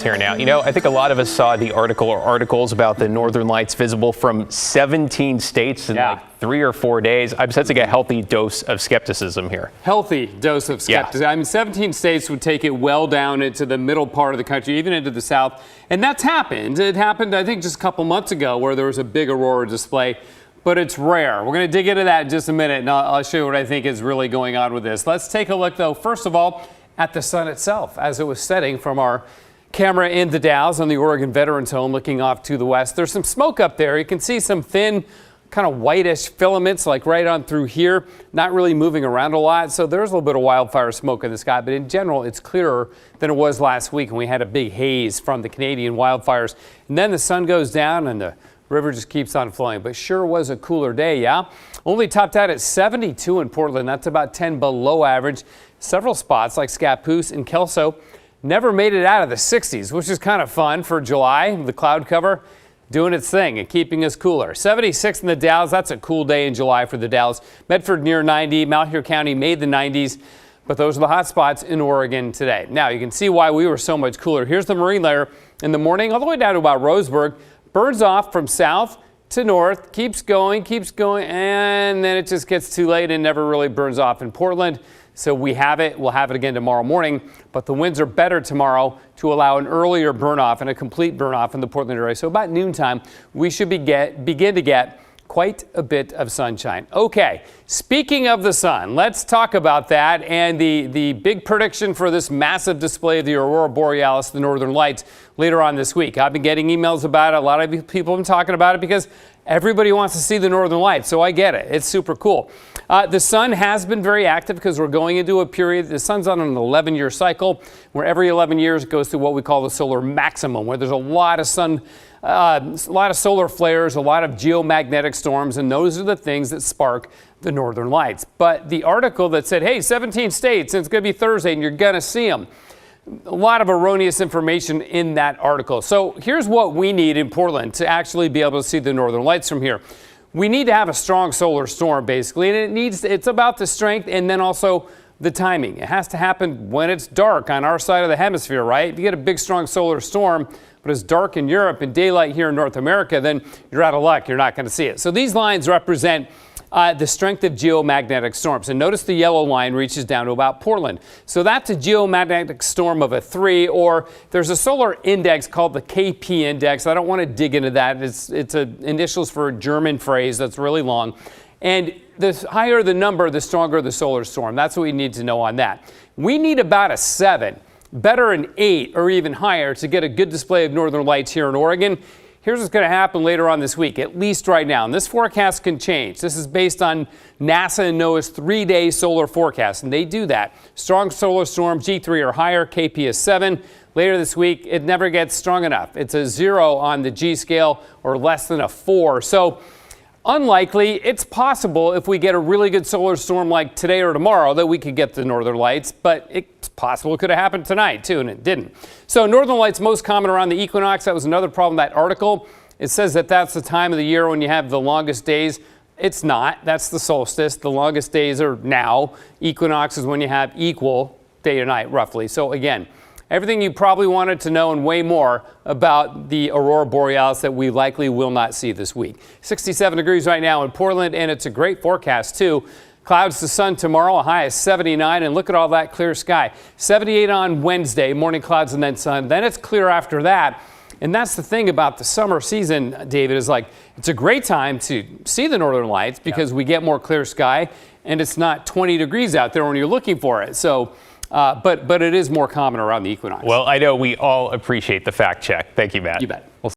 Here now. I think a lot of us saw the article or articles about the northern lights visible from 17 states in like 3 or 4 days. I'm sensing a healthy dose of skepticism here. Healthy dose of skepticism. I mean, 17 states would take it well down into the middle part of the country, even into the south. And that's happened. It happened, I think, just a couple months ago where there was a big aurora display. But it's rare. We're going to dig into that in just a minute, and I'll show you what I think is really going on with this. Let's take a look, though, first of all, at the sun itself as it was setting from our camera in the Dalles on the Oregon Veterans Home looking off to the west. There's some smoke up there. You can see some thin, kind of whitish filaments like right on through here, not really moving around a lot. So there's a little bit of wildfire smoke in the sky, but in general, it's clearer than it was last week when we had a big haze from the Canadian wildfires. And then the sun goes down and the river just keeps on flowing, but sure was a cooler day, yeah? Only topped out at 72 in Portland. That's about 10 below average. Several spots like Scappoose and Kelso never made it out of the 60s, which is kind of fun for July. The cloud cover doing its thing and keeping us cooler. 76 in the Dalles. That's a cool day in July for the Dalles. Medford near 90. Malheur County made the 90s. But those are the hot spots in Oregon today. Now, you can see why we were so much cooler. Here's the marine layer in the morning, all the way down to about Roseburg. Burns off from south to north, keeps going, and then it just gets too late and never really burns off in Portland. So we have it. We'll have it again tomorrow morning, but the winds are better tomorrow to allow an earlier burn off and a complete burn off in the Portland area. So about noontime, we should begin to get quite a bit of sunshine. Okay, speaking of the sun, let's talk about that and the big prediction for this massive display of the aurora borealis, the northern lights, later on this week. I've been getting emails about it. A lot of people have been talking about it because everybody wants to see the northern lights, so I get it. It's super cool. The sun has been very active because we're going into a period. The sun's on an 11-year cycle where every 11 years it goes through what we call the solar maximum, where there's a lot of solar flares, a lot of geomagnetic storms, and those are the things that spark the northern lights. But the article that said, hey, 17 states, and it's going to be Thursday, and you're going to see them. A lot of erroneous information in that article. So here's what we need in Portland to actually be able to see the northern lights from here. We need to have a strong solar storm, basically, and it's about the strength and then also the timing. It has to happen when it's dark on our side of the hemisphere, right? If you get a big, strong solar storm, but it's dark in Europe and daylight here in North America, then you're out of luck. You're not going to see it. So these lines represent the strength of geomagnetic storms. And notice the yellow line reaches down to about Portland. So that's a geomagnetic storm of a 3, or there's a solar index called the KP index. I don't want to dig into that. It's initials for a German phrase that's really long. And the higher the number, the stronger the solar storm. That's what we need to know on that. We need about a 7, better an 8 or even higher to get a good display of northern lights here in Oregon. Here's what's going to happen later on this week, at least right now. And this forecast can change. This is based on NASA and NOAA's 3-day solar forecast, and they do that. Strong solar storm, G3 or higher, KP is 7. Later this week, it never gets strong enough. It's a 0 on the G scale or less than a 4. So unlikely. It's possible if we get a really good solar storm like today or tomorrow that we could get the northern lights, but it's possible it could have happened tonight too, and it didn't. So northern lights most common around the equinox. That was another problem, that article. It says that that's the time of the year when you have the longest days. It's not. That's the solstice. The longest days are now. Equinox is when you have equal day and night, roughly. So again, everything you probably wanted to know and way more about the aurora borealis that we likely will not see this week. 67 degrees right now in Portland, and it's a great forecast too. Clouds to sun tomorrow, a high of 79, and look at all that clear sky. 78 on Wednesday, morning clouds and then sun. Then it's clear after that. And that's the thing about the summer season, David, is like it's a great time to see the northern lights because we get more clear sky and it's not 20 degrees out there when you're looking for it. So but it is more common around the equinox. Well, I know we all appreciate the fact check. Thank you, Matt. You bet.